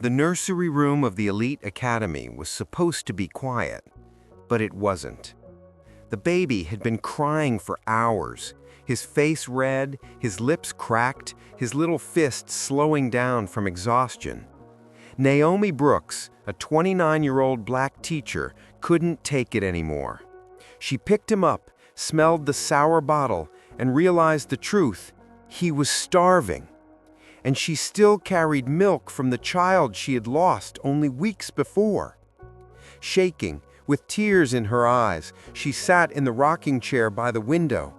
The nursery room of the elite academy was supposed to be quiet, but it wasn't. The baby had been crying for hours, his face red, his lips cracked, his little fists slowing down from exhaustion. Naomi Brooks, a 29-year-old black teacher, couldn't take it anymore. She picked him up, smelled the sour bottle, and realized the truth: he was starving. And she still carried milk from the child she had lost only weeks before. Shaking, with tears in her eyes, she sat in the rocking chair by the window.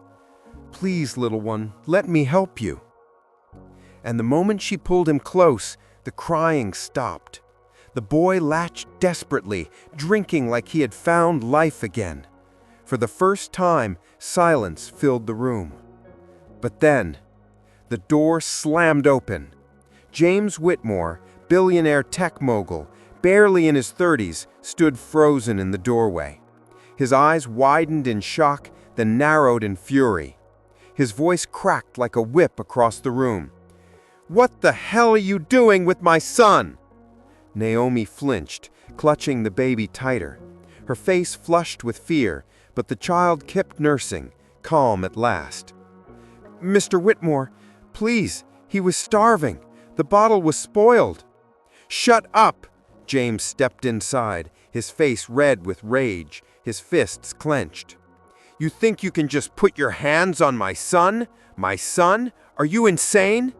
"Please, little one, let me help you." And the moment she pulled him close, the crying stopped. The boy latched desperately, drinking like he had found life again. For the first time, silence filled the room. But then, the door slammed open. James Whitmore, billionaire tech mogul, barely in his 30s, stood frozen in the doorway. His eyes widened in shock, then narrowed in fury. His voice cracked like a whip across the room. "What the hell are you doing with my son?" Naomi flinched, clutching the baby tighter. Her face flushed with fear, but the child kept nursing, calm at last. "Mr. Whitmore, please, he was starving. The bottle was spoiled." "Shut up!" James stepped inside, his face red with rage, his fists clenched. "You think you can just put your hands on my son? My son? Are you insane?"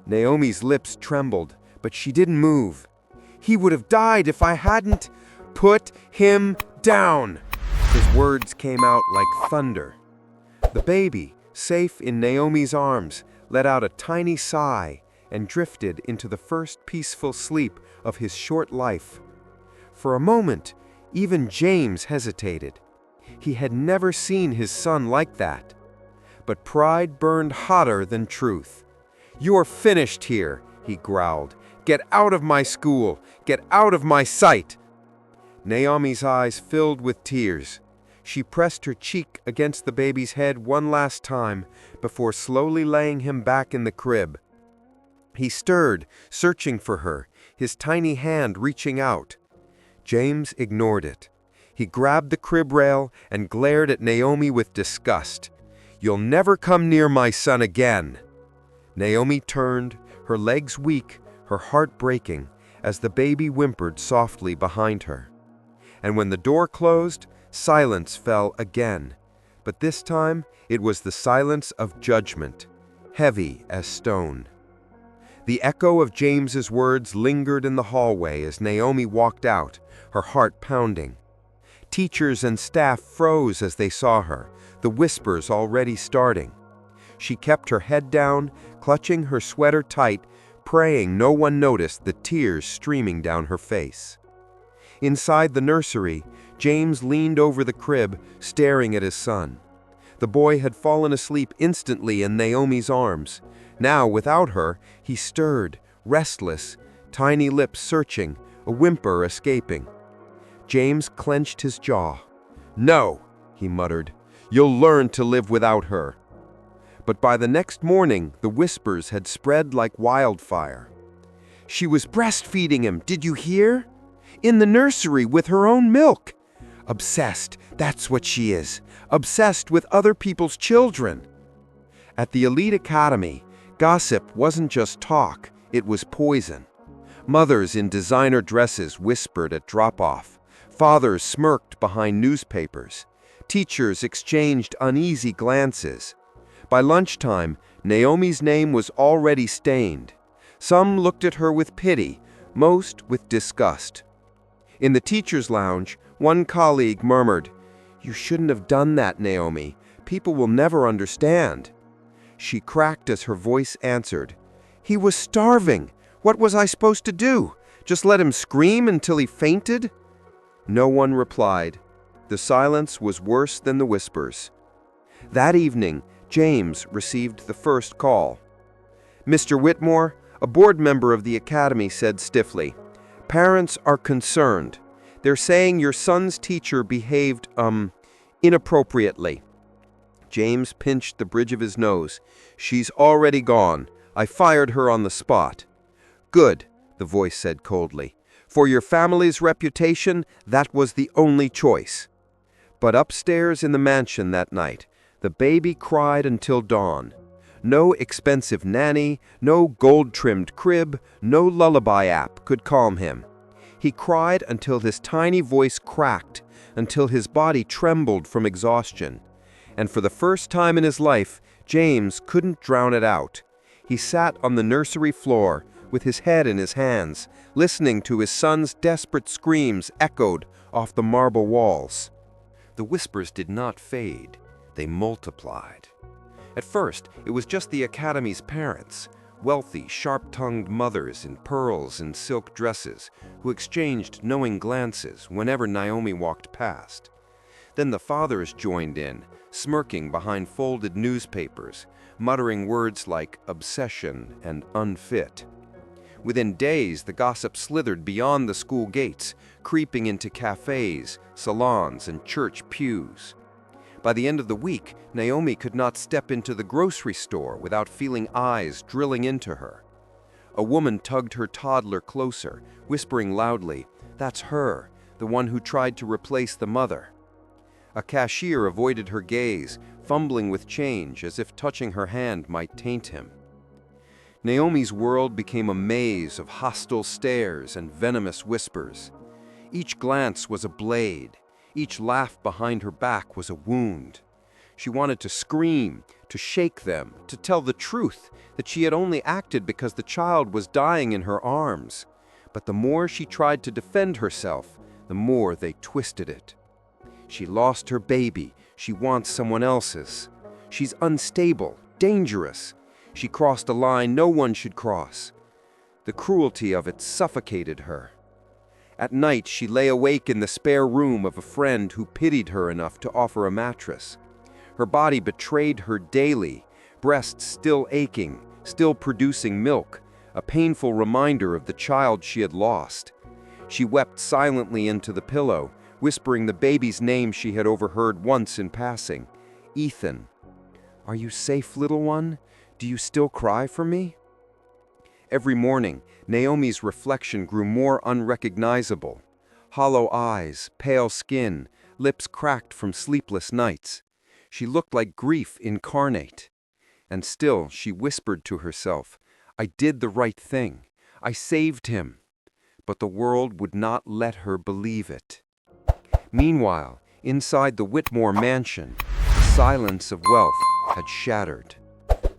Naomi's lips trembled, but she didn't move. "He would have died if I hadn't—" "Put him down!" His words came out like thunder. The baby, safe in Naomi's arms, let out a tiny sigh and drifted into the first peaceful sleep of his short life. For a moment, even James hesitated. He had never seen his son like that. But pride burned hotter than truth. "You're finished here," he growled. "Get out of my school! Get out of my sight!" Naomi's eyes filled with tears. She pressed her cheek against the baby's head one last time before slowly laying him back in the crib. He stirred, searching for her, his tiny hand reaching out. James ignored it. He grabbed the crib rail and glared at Naomi with disgust. "You'll never come near my son again." Naomi turned, her legs weak, her heart breaking, as the baby whimpered softly behind her. And when the door closed, silence fell again. But this time, it was the silence of judgment, heavy as stone. The echo of James's words lingered in the hallway as Naomi walked out, her heart pounding. Teachers and staff froze as they saw her, the whispers already starting. She kept her head down, clutching her sweater tight, praying no one noticed the tears streaming down her face. Inside the nursery, James leaned over the crib, staring at his son. The boy had fallen asleep instantly in Naomi's arms. Now, without her, he stirred, restless, tiny lips searching, a whimper escaping. James clenched his jaw. "No," he muttered. "You'll learn to live without her." But by the next morning, the whispers had spread like wildfire. "She was breastfeeding him, did you hear? In the nursery with her own milk. Obsessed, that's what she is. Obsessed with other people's children." At the elite academy, gossip wasn't just talk, it was poison. Mothers in designer dresses whispered at drop-off. Fathers smirked behind newspapers. Teachers exchanged uneasy glances. By lunchtime, Naomi's name was already stained. Some looked at her with pity, most with disgust. In the teacher's lounge, one colleague murmured, "You shouldn't have done that, Naomi. People will never understand." She cracked as her voice answered, "He was starving. What was I supposed to do? Just let him scream until he fainted?" No one replied. The silence was worse than the whispers. That evening, James received the first call. "Mr. Whitmore," a board member of the academy said stiffly, "parents are concerned. They're saying your son's teacher behaved, inappropriately." James pinched the bridge of his nose. "She's already gone. I fired her on the spot." "Good, the voice said coldly. "For your family's reputation, that was the only choice." But upstairs in the mansion that night, the baby cried until dawn. No expensive nanny, no gold-trimmed crib, no lullaby app could calm him. He cried until his tiny voice cracked, until his body trembled from exhaustion. And for the first time in his life, James couldn't drown it out. He sat on the nursery floor, with his head in his hands, listening to his son's desperate screams echoed off the marble walls. The whispers did not fade, they multiplied. At first, it was just the Academy's parents, wealthy, sharp-tongued mothers in pearls and silk dresses, who exchanged knowing glances whenever Naomi walked past. Then the fathers joined in, smirking behind folded newspapers, muttering words like obsession and unfit. Within days, the gossip slithered beyond the school gates, creeping into cafes, salons, and church pews. By the end of the week, Naomi could not step into the grocery store without feeling eyes drilling into her. A woman tugged her toddler closer, whispering loudly, "That's her, the one who tried to replace the mother." A cashier avoided her gaze, fumbling with change as if touching her hand might taint him. Naomi's world became a maze of hostile stares and venomous whispers. Each glance was a blade. Each laugh behind her back was a wound. She wanted to scream, to shake them, to tell the truth, that she had only acted because the child was dying in her arms. But the more she tried to defend herself, the more they twisted it. She lost her baby. She wants someone else's. She's unstable, dangerous. She crossed a line no one should cross. The cruelty of it suffocated her. At night, she lay awake in the spare room of a friend who pitied her enough to offer a mattress. Her body betrayed her daily, breasts still aching, still producing milk, a painful reminder of the child she had lost. She wept silently into the pillow, whispering the baby's name she had overheard once in passing. "Ethan. Are you safe, little one? Do you still cry for me?" Every morning, Naomi's reflection grew more unrecognizable. Hollow eyes, pale skin, lips cracked from sleepless nights. She looked like grief incarnate. And still she whispered to herself, "I did the right thing. I saved him." But the world would not let her believe it. Meanwhile, inside the Whitmore mansion, the silence of wealth had shattered.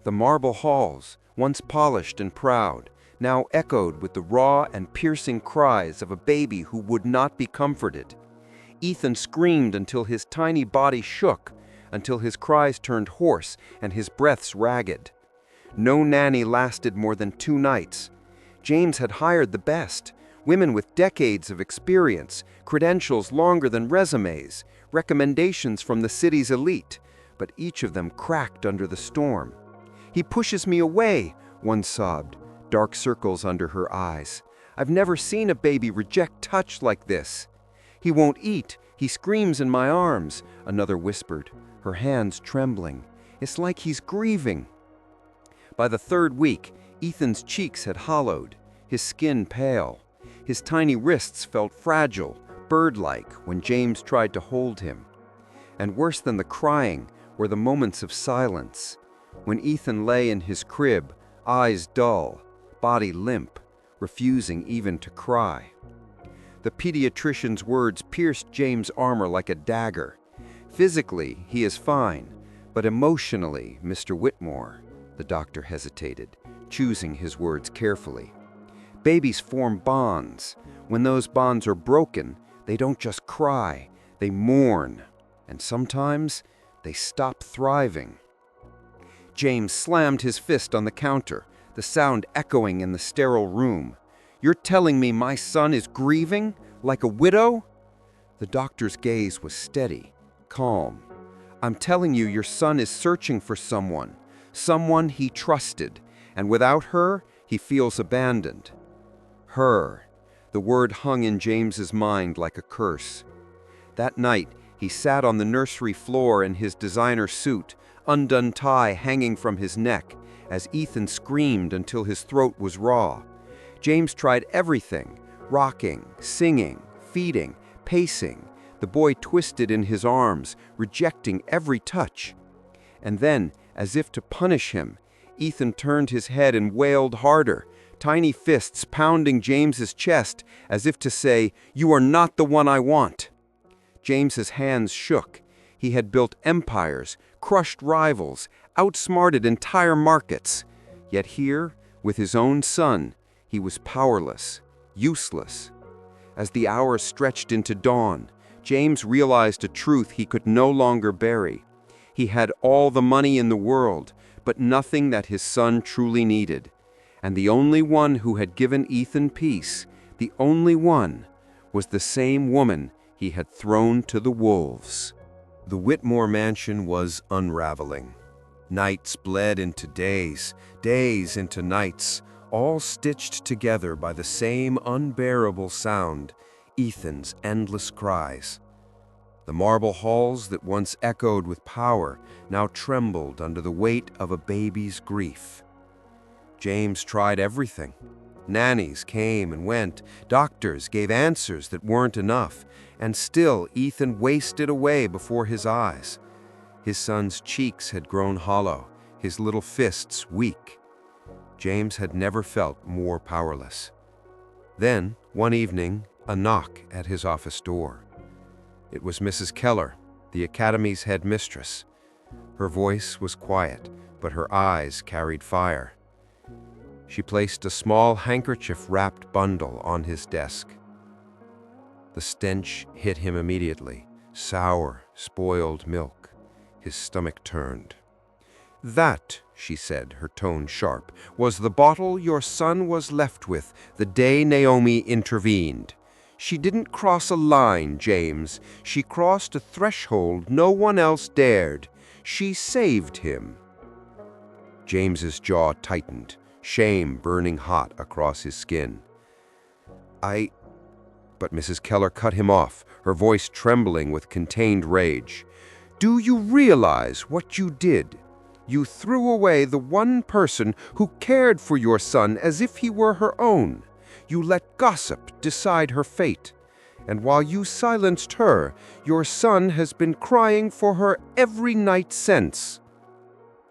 The marble halls, once polished and proud, now echoed with the raw and piercing cries of a baby who would not be comforted. Ethan screamed until his tiny body shook, until his cries turned hoarse and his breaths ragged. No nanny lasted more than 2 nights. James had hired the best, women with decades of experience, credentials longer than resumes, recommendations from the city's elite, but each of them cracked under the storm. "He pushes me away," one sobbed, dark circles under her eyes. "I've never seen a baby reject touch like this." "He won't eat. He screams in my arms," another whispered, her hands trembling. "It's like he's grieving." By the 3rd week, Ethan's cheeks had hollowed, his skin pale. His tiny wrists felt fragile, bird-like, when James tried to hold him. And worse than the crying were the moments of silence, when Ethan lay in his crib, eyes dull, body limp, refusing even to cry. The pediatrician's words pierced James' armor like a dagger. "Physically, he is fine, but emotionally, Mr. Whitmore," the doctor hesitated, choosing his words carefully. "Babies form bonds. When those bonds are broken, they don't just cry, they mourn, and sometimes they stop thriving." James slammed his fist on the counter, the sound echoing in the sterile room. "You're telling me my son is grieving, like a widow?" The doctor's gaze was steady, calm. "I'm telling you, your son is searching for someone he trusted, and without her, he feels abandoned." Her. The word hung in James's mind like a curse. That night, he sat on the nursery floor in his designer suit, undone tie hanging from his neck, as Ethan screamed until his throat was raw. James tried everything: rocking, singing, feeding, pacing. The boy twisted in his arms, rejecting every touch. And then, as if to punish him, Ethan turned his head and wailed harder, tiny fists pounding James's chest as if to say, "You are not the one I want." James's hands shook. He had built empires, crushed rivals, outsmarted entire markets. Yet here, with his own son, he was powerless, useless. As the hours stretched into dawn, James realized a truth he could no longer bury. He had all the money in the world, but nothing that his son truly needed. And the only one who had given Ethan peace, the only one, was the same woman he had thrown to the wolves. The Whitmore mansion was unraveling. Nights bled into days, days into nights, all stitched together by the same unbearable sound, Ethan's endless cries. The marble halls that once echoed with power now trembled under the weight of a baby's grief. James tried everything. Nannies came and went, doctors gave answers that weren't enough, and still Ethan wasted away before his eyes. His son's cheeks had grown hollow, his little fists weak. James had never felt more powerless. Then, one evening, a knock at his office door. It was Mrs. Keller, the academy's head mistress. Her voice was quiet, but her eyes carried fire. She placed a small handkerchief-wrapped bundle on his desk. The stench hit him immediately. Sour, spoiled milk. His stomach turned. "That," she said, her tone sharp, "was the bottle your son was left with the day Naomi intervened. She didn't cross a line, James. She crossed a threshold no one else dared. She saved him." James's jaw tightened, shame burning hot across his skin. But Mrs. Keller cut him off, her voice trembling with contained rage. "Do you realize what you did? You threw away the one person who cared for your son as if he were her own. You let gossip decide her fate. And while you silenced her, your son has been crying for her every night since."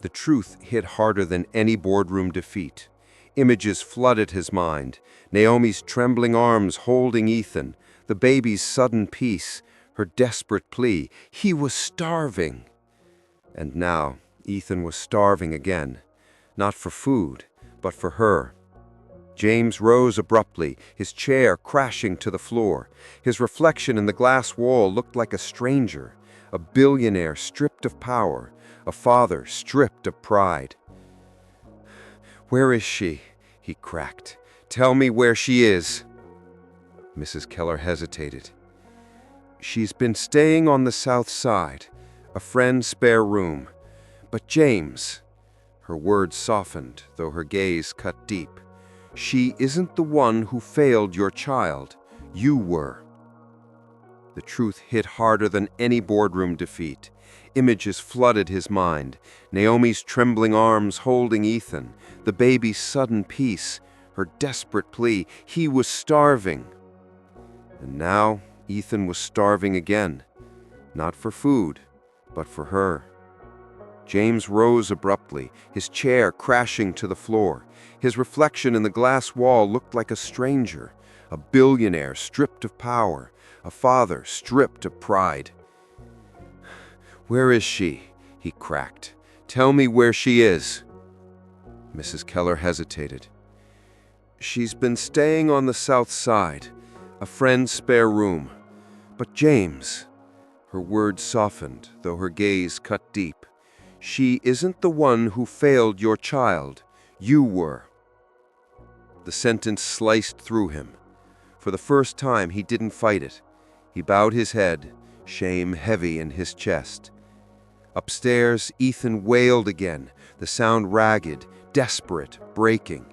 The truth hit harder than any boardroom defeat. Images flooded his mind. Naomi's trembling arms holding Ethan, the baby's sudden peace, her desperate plea. He was starving. And now, Ethan was starving again. Not for food, but for her. James rose abruptly, his chair crashing to the floor. His reflection in the glass wall looked like a stranger, a billionaire stripped of power, a father stripped of pride. "Where is she?" he cracked. "Tell me where she is." Mrs. Keller hesitated. "She's been staying on the south side, a friend's spare room. But James," her words softened, though her gaze cut deep, "she isn't the one who failed your child. You were." The truth hit harder than any boardroom defeat. Images flooded his mind. Naomi's trembling arms holding Ethan, the baby's sudden peace, her desperate plea. He was starving. And now Ethan was starving again. Not for food, but for her. James rose abruptly, his chair crashing to the floor. His reflection in the glass wall looked like a stranger, a billionaire stripped of power, a father stripped of pride. "Where is she?" he cracked. "Tell me where she is." Mrs. Keller hesitated. "She's been staying on the south side, a friend's spare room. But James," her words softened, though her gaze cut deep, "she isn't the one who failed your child. You were." The sentence sliced through him. For the first time, he didn't fight it. He bowed his head, shame heavy in his chest. Upstairs, Ethan wailed again, the sound ragged, desperate, breaking.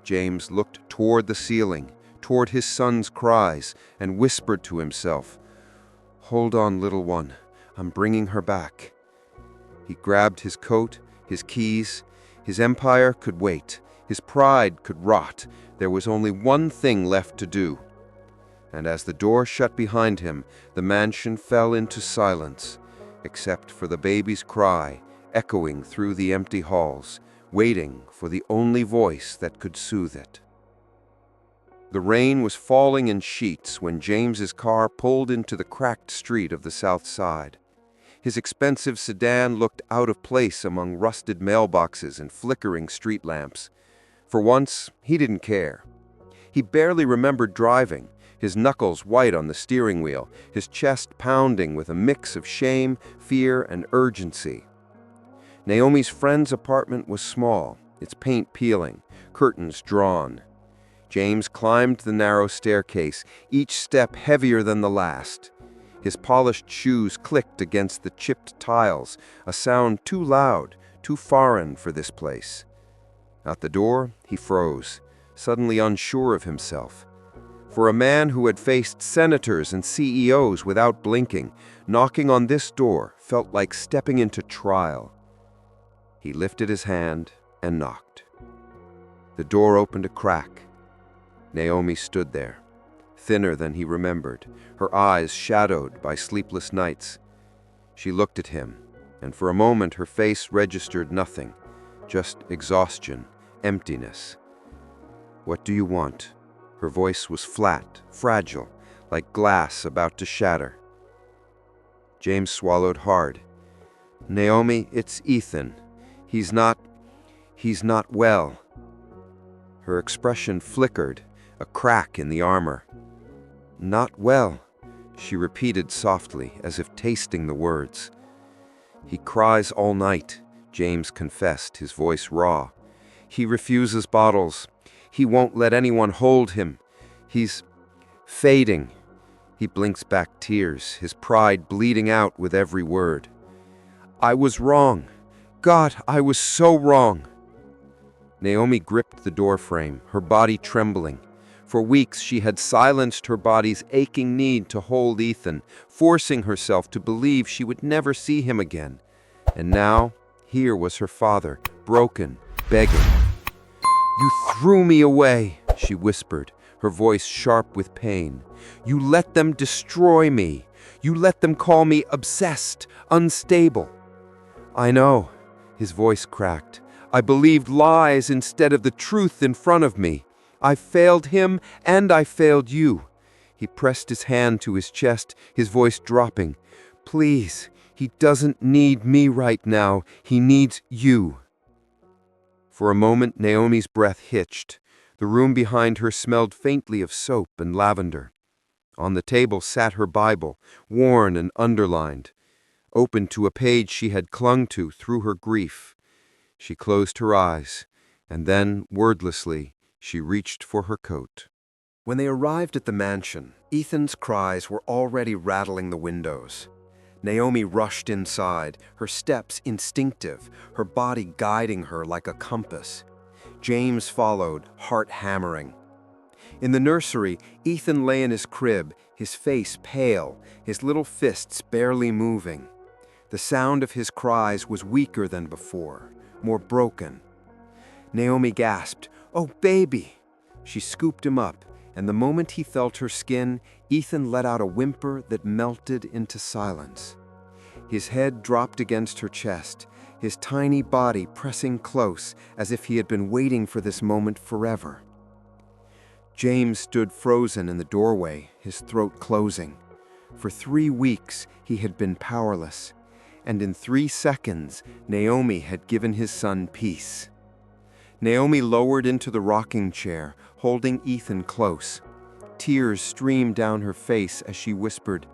James looked toward the ceiling, toward his son's cries, and whispered to himself, "Hold on, little one. I'm bringing her back." He grabbed his coat, his keys. His empire could wait. His pride could rot. There was only one thing left to do. And as the door shut behind him, the mansion fell into silence, except for the baby's cry echoing through the empty halls, waiting for the only voice that could soothe it. The rain was falling in sheets when James's car pulled into the cracked street of the South Side. His expensive sedan looked out of place among rusted mailboxes and flickering street lamps. For once, he didn't care. He barely remembered driving, his knuckles white on the steering wheel, his chest pounding with a mix of shame, fear, and urgency. Naomi's friend's apartment was small, its paint peeling, curtains drawn. James climbed the narrow staircase, each step heavier than the last. His polished shoes clicked against the chipped tiles, a sound too loud, too foreign for this place. At the door, he froze, suddenly unsure of himself. For a man who had faced senators and CEOs without blinking, knocking on this door felt like stepping into trial. He lifted his hand and knocked. The door opened a crack. Naomi stood there, thinner than he remembered, her eyes shadowed by sleepless nights. She looked at him, and for a moment her face registered nothing, just exhaustion, emptiness. "What do you want?" Her voice was flat, fragile, like glass about to shatter. James swallowed hard. "Naomi, it's Ethan. He's not well." Her expression flickered, a crack in the armor. "Not well," she repeated softly, as if tasting the words. "He cries all night," James confessed, his voice raw. "He refuses bottles. He won't let anyone hold him. He's fading." He blinks back tears, his pride bleeding out with every word. "I was wrong. God, I was so wrong." Naomi gripped the doorframe, her body trembling. For weeks she had silenced her body's aching need to hold Ethan, forcing herself to believe she would never see him again. And now, here was her father, broken, begging. "You threw me away," she whispered, her voice sharp with pain. "You let them destroy me. You let them call me obsessed, unstable." "I know," his voice cracked. "I believed lies instead of the truth in front of me. I failed him and I failed you." He pressed his hand to his chest, his voice dropping. "Please, he doesn't need me right now. He needs you." For a moment, Naomi's breath hitched. The room behind her smelled faintly of soap and lavender. On the table sat her Bible, worn and underlined, open to a page she had clung to through her grief. She closed her eyes, and then, wordlessly, she reached for her coat. When they arrived at the mansion, Ethan's cries were already rattling the windows. Naomi rushed inside, her steps instinctive, her body guiding her like a compass. James followed, heart hammering. In the nursery, Ethan lay in his crib, his face pale, his little fists barely moving. The sound of his cries was weaker than before, more broken. Naomi gasped, "Oh, baby!" She scooped him up, and the moment he felt her skin, Ethan let out a whimper that melted into silence. His head dropped against her chest, his tiny body pressing close as if he had been waiting for this moment forever. James stood frozen in the doorway, his throat closing. For 3 weeks, he had been powerless, and in 3 seconds, Naomi had given his son peace. Naomi lowered into the rocking chair, holding Ethan close. Tears streamed down her face as she whispered,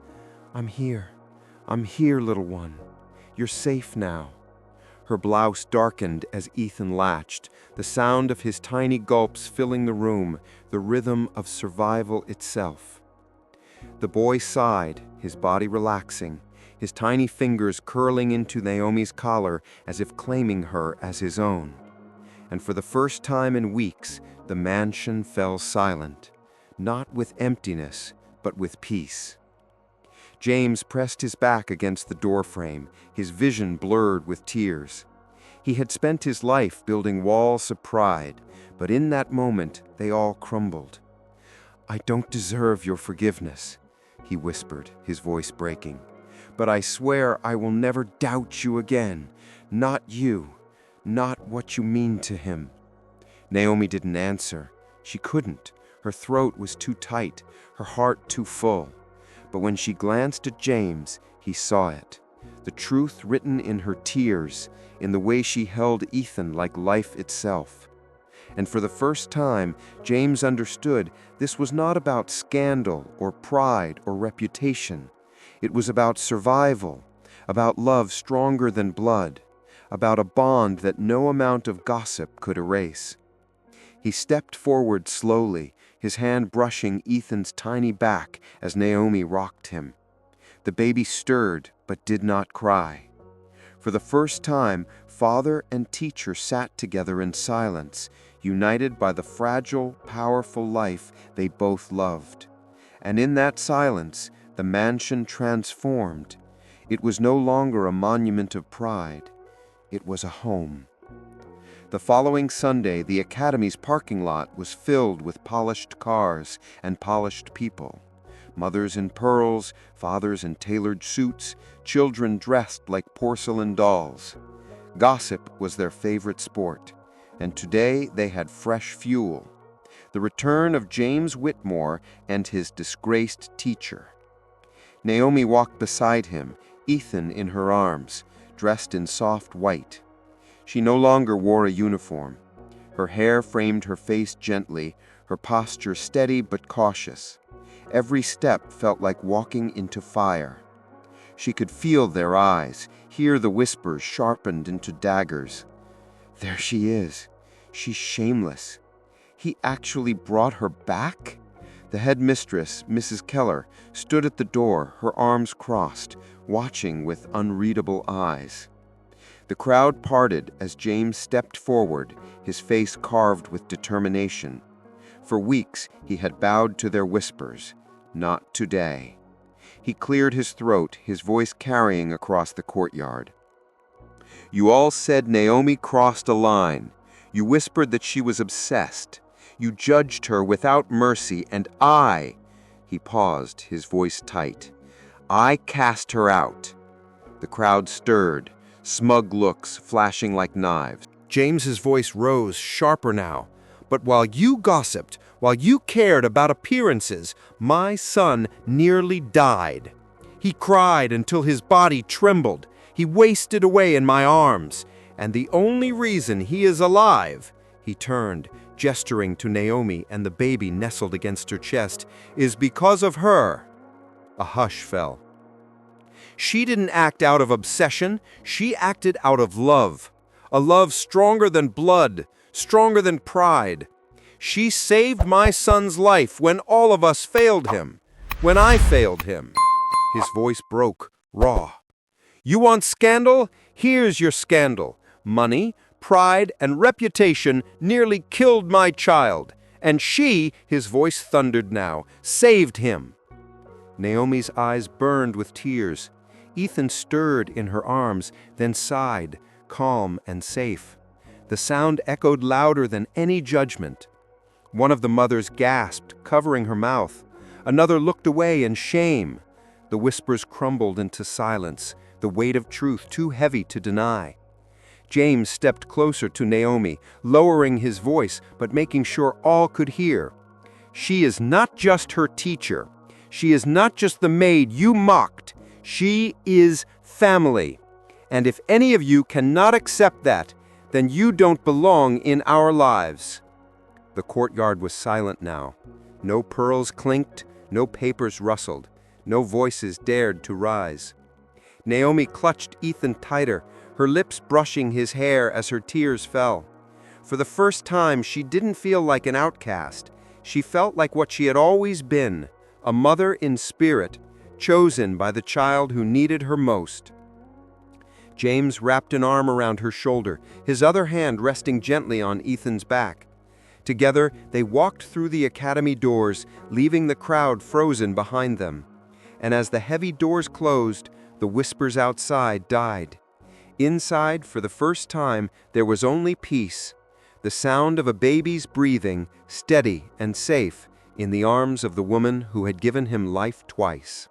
I'm here, little one. You're safe now." Her blouse darkened as Ethan latched, the sound of his tiny gulps filling the room, the rhythm of survival itself. The boy sighed, his body relaxing, his tiny fingers curling into Naomi's collar as if claiming her as his own. And for the first time in weeks, the mansion fell silent, not with emptiness, but with peace. James pressed his back against the doorframe, his vision blurred with tears. He had spent his life building walls of pride, but in that moment they all crumbled. "I don't deserve your forgiveness," he whispered, his voice breaking. "But I swear I will never doubt you again. Not you. Not what you mean to him." Naomi didn't answer. She couldn't. Her throat was too tight, her heart too full. But when she glanced at James, he saw it. The truth written in her tears, in the way she held Ethan like life itself. And for the first time, James understood this was not about scandal or pride or reputation. It was about survival, about love stronger than blood, about a bond that no amount of gossip could erase. He stepped forward slowly, his hand brushing Ethan's tiny back as Naomi rocked him. The baby stirred but did not cry. For the first time, father and teacher sat together in silence, united by the fragile, powerful life they both loved. And in that silence, the mansion transformed. It was no longer a monument of pride. It was a home. The following Sunday, the Academy's parking lot was filled with polished cars and polished people. Mothers in pearls, fathers in tailored suits, children dressed like porcelain dolls. Gossip was their favorite sport, and today they had fresh fuel. The return of James Whitmore and his disgraced teacher. Naomi walked beside him, Ethan in her arms, dressed in soft white. She no longer wore a uniform. Her hair framed her face gently, her posture steady but cautious. Every step felt like walking into fire. She could feel their eyes, hear the whispers sharpened into daggers. There she is. She's shameless. He actually brought her back? The headmistress, Mrs. Keller, stood at the door, her arms crossed, watching with unreadable eyes. The crowd parted as James stepped forward, his face carved with determination. For weeks he had bowed to their whispers. Not today. He cleared his throat, his voice carrying across the courtyard. "You all said Naomi crossed a line. You whispered that she was obsessed. You judged her without mercy, and I—" He paused, his voice tight. "I cast her out." The crowd stirred, smug looks flashing like knives. James's voice rose, sharper now. "But while you gossiped, while you cared about appearances, my son nearly died. He cried until his body trembled. He wasted away in my arms. And the only reason he is alive," he turned, gesturing to Naomi and the baby nestled against her chest, "is because of her." A hush fell. She didn't act out of obsession, she acted out of love. A love stronger than blood, stronger than pride. She saved my son's life when all of us failed him, when I failed him. His voice broke, raw. "You want scandal? Here's your scandal. Money, pride, and reputation nearly killed my child. And she," his voice thundered now, "saved him." Naomi's eyes burned with tears. Ethan stirred in her arms, then sighed, calm and safe. The sound echoed louder than any judgment. One of the mothers gasped, covering her mouth. Another looked away in shame. The whispers crumbled into silence, the weight of truth too heavy to deny. James stepped closer to Naomi, lowering his voice but making sure all could hear. "She is not just her teacher. She is not just the maid you mocked. She is family. And if any of you cannot accept that, then you don't belong in our lives." The courtyard was silent now. No pearls clinked, no papers rustled, no voices dared to rise. Naomi clutched Ethan tighter, her lips brushing his hair as her tears fell. For the first time, she didn't feel like an outcast. She felt like what she had always been, a mother in spirit, chosen by the child who needed her most. James wrapped an arm around her shoulder, his other hand resting gently on Ethan's back. Together, they walked through the academy doors, leaving the crowd frozen behind them. And as the heavy doors closed, the whispers outside died. Inside, for the first time, there was only peace. the sound of a baby's breathing, steady and safe, in the arms of the woman who had given him life twice.